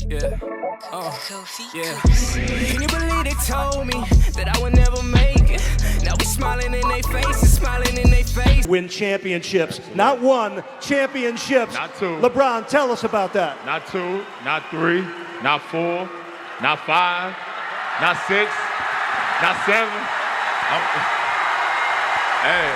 Yeah. Yeah. Can you believe they told me that I would never make it? Now we smiling in their faces, smiling in their face. Win championships. Not one, championships. Not two. LeBron, tell us about that. Not two, not three, not four, not five, not six, not seven. Hey.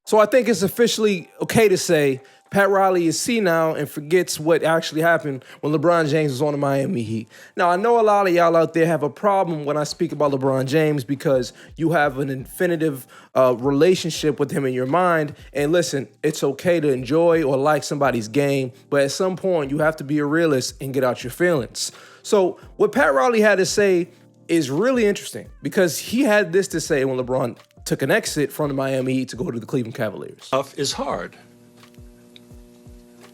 So I think it's officially okay to say Pat Riley is senile and forgets what actually happened when LeBron James was on the Miami Heat. Now, I know a lot of y'all out there have a problem when I speak about LeBron James because you have an infinitive relationship with him in your mind. And listen, it's okay to enjoy or like somebody's game, but at some point you have to be a realist and get out your feelings. So what Pat Riley had to say is really interesting because he had this to say when LeBron took an exit from the Miami Heat to go to the Cleveland Cavaliers. Stuff is hard.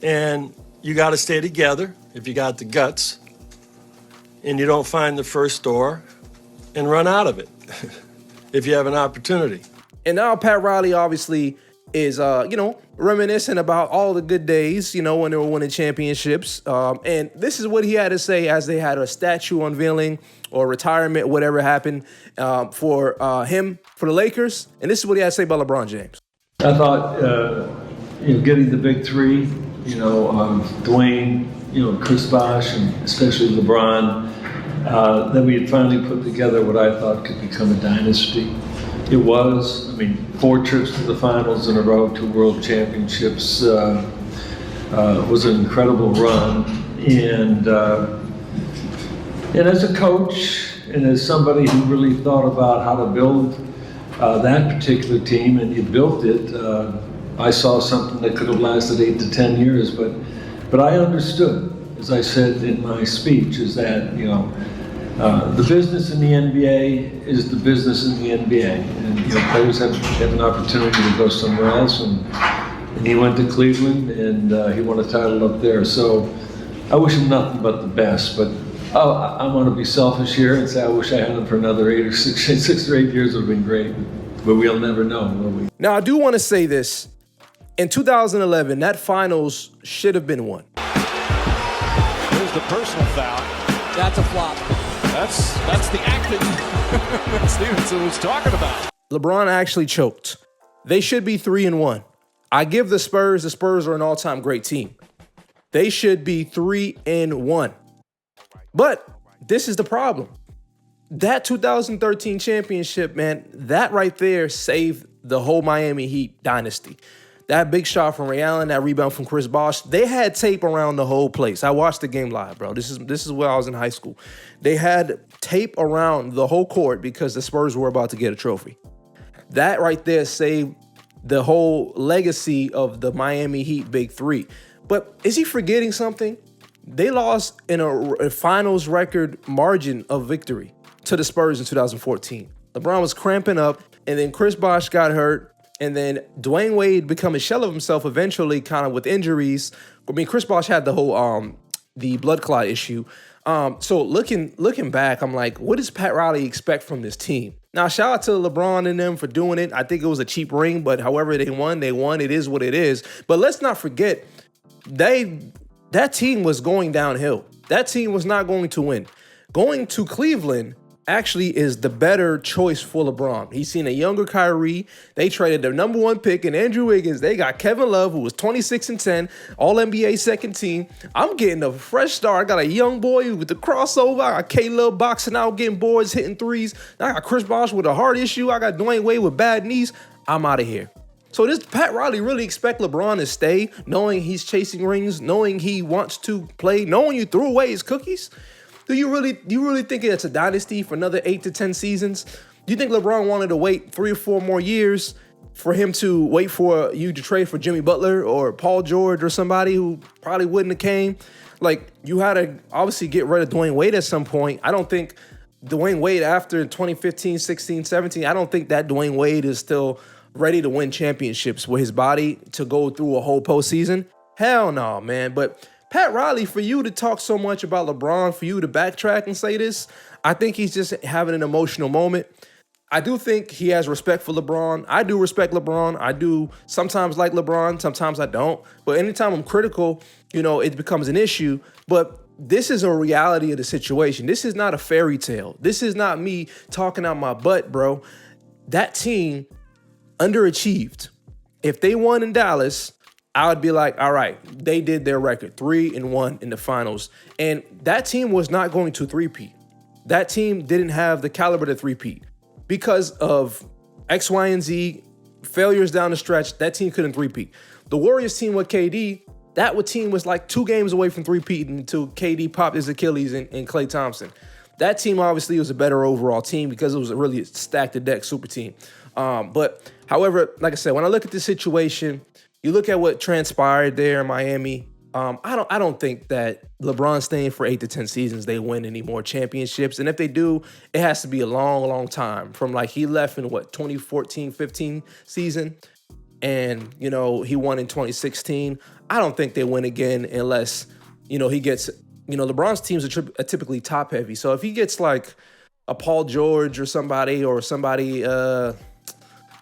And you got to stay together if you got the guts and you don't find the first door and run out of it if you have an opportunity. And now Pat Riley obviously is, reminiscing about all the good days, when they were winning championships. And this is what he had to say as they had a statue unveiling or retirement, whatever happened for him, for the Lakers. And this is what he had to say about LeBron James. I thought, getting the big three, Dwayne, Chris Bosh, and especially LeBron, that we had finally put together what I thought could become a dynasty. It was, 4 trips to the finals in a row, 2 world championships, was an incredible run. And as a coach and as somebody who really thought about how to build that particular team, and you built it, I saw something that could have lasted 8 to 10 years, but I understood, as I said in my speech, is that, the business in the NBA is the business in the NBA, and players have an opportunity to go somewhere else, and he went to Cleveland, and he won a title up there. So I wish him nothing but the best, but I want to be selfish here and say I wish I had him for another 6 or 8 years would have been great, but we'll never know, will we? Now, I do want to say this. In 2011, that finals should have been won. Here's the personal foul. That's a flop. That's the acting that Stevenson was talking about. LeBron actually choked. They should be 3-1. I give the Spurs are an all-time great team. They should be 3-1. But this is the problem. That 2013 championship, man, that right there saved the whole Miami Heat dynasty. That big shot from Ray Allen, that rebound from Chris Bosh, they had tape around the whole place. I watched the game live, bro. This is where I was in high school. They had tape around the whole court because the Spurs were about to get a trophy. That right there saved the whole legacy of the Miami Heat Big Three. But is he forgetting something? They lost in a finals record margin of victory to the Spurs in 2014. LeBron was cramping up, and then Chris Bosh got hurt. And then Dwayne Wade become a shell of himself eventually, kind of with injuries. Chris Bosh had the whole the blood clot issue. So looking back, I'm like, what does Pat Riley expect from this team? Now, shout out to LeBron and them for doing it. I think it was a cheap ring, but however they won. It is what it is. But let's not forget, that team was going downhill. That team was not going to win. Going to Cleveland actually is the better choice for LeBron. He's seen a younger Kyrie. They traded their number 1 pick in Andrew Wiggins. They got Kevin Love, who was 26-10, All-NBA second team. I'm getting a fresh start. I got a young boy with the crossover. I got K-Love boxing out, getting boards, hitting threes. I got Chris Bosh with a heart issue. I got Dwayne Wade with bad knees. I'm out of here. So does Pat Riley really expect LeBron to stay, knowing he's chasing rings, knowing he wants to play, knowing you threw away his cookies? Do you really think it's a dynasty for another 8 to 10 seasons? Do you think LeBron wanted to wait 3 or 4 more years for him to wait for you to trade for Jimmy Butler or Paul George or somebody who probably wouldn't have came? Like, you had to obviously get rid of Dwayne Wade at some point. I don't think Dwayne Wade after 2015, 16, 17, I don't think that Dwayne Wade is still ready to win championships with his body to go through a whole postseason. Hell no, man. But Pat Riley, for you to talk so much about LeBron, for you to backtrack and say this, I think he's just having an emotional moment. I do think he has respect for LeBron. I do respect LeBron. I do sometimes like LeBron, sometimes I don't. But anytime I'm critical, it becomes an issue. But this is a reality of the situation. This is not a fairy tale. This is not me talking out my butt, bro. That team underachieved. If they won in Dallas, I would be like, all right, they did their record, 3-1 in the finals. And that team was not going to three-peat. That team didn't have the caliber to three-peat. Because of X, Y, and Z, failures down the stretch, that team couldn't three-peat. The Warriors team with KD, that team was like 2 games away from three-peating until KD popped his Achilles and Klay Thompson. That team obviously was a better overall team because it was a really stacked-to-deck super team. But however, like I said, when I look at this situation, you look at what transpired there in Miami. I don't think that LeBron staying for 8 to 10 seasons, they win any more championships. And if they do, it has to be a long, long time. From like he left in 2014-15 season, and he won in 2016. I don't think they win again unless he gets LeBron's teams are typically top heavy. So if he gets like a Paul George or somebody I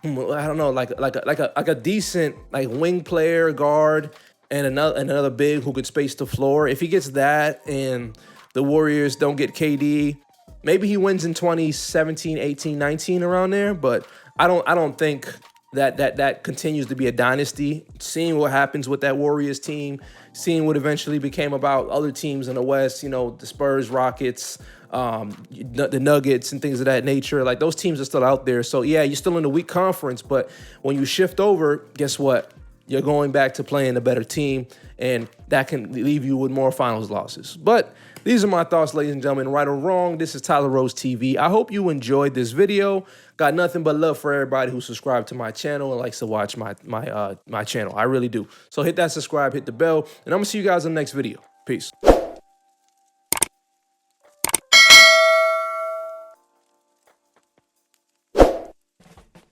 don't know, like a decent like wing player, guard, and another big who could space the floor. If he gets that and the Warriors don't get KD, maybe he wins in 2017, 18, 19 around there. But I don't think that continues to be a dynasty. Seeing what happens with that Warriors team, seeing what eventually became about other teams in the West, the Spurs, Rockets, the Nuggets and things of that nature. Like those teams are still out there. So yeah, you're still in the weak conference, but when you shift over, guess what? You're going back to playing a better team, and that can leave you with more finals losses. But these are my thoughts, ladies and gentlemen. Right or wrong, this is Tyler Rose TV. I hope you enjoyed this video. Got nothing but love for everybody who subscribed to my channel and likes to watch my channel. I really do. So hit that subscribe, hit the bell, and I'm going to see you guys in the next video. Peace.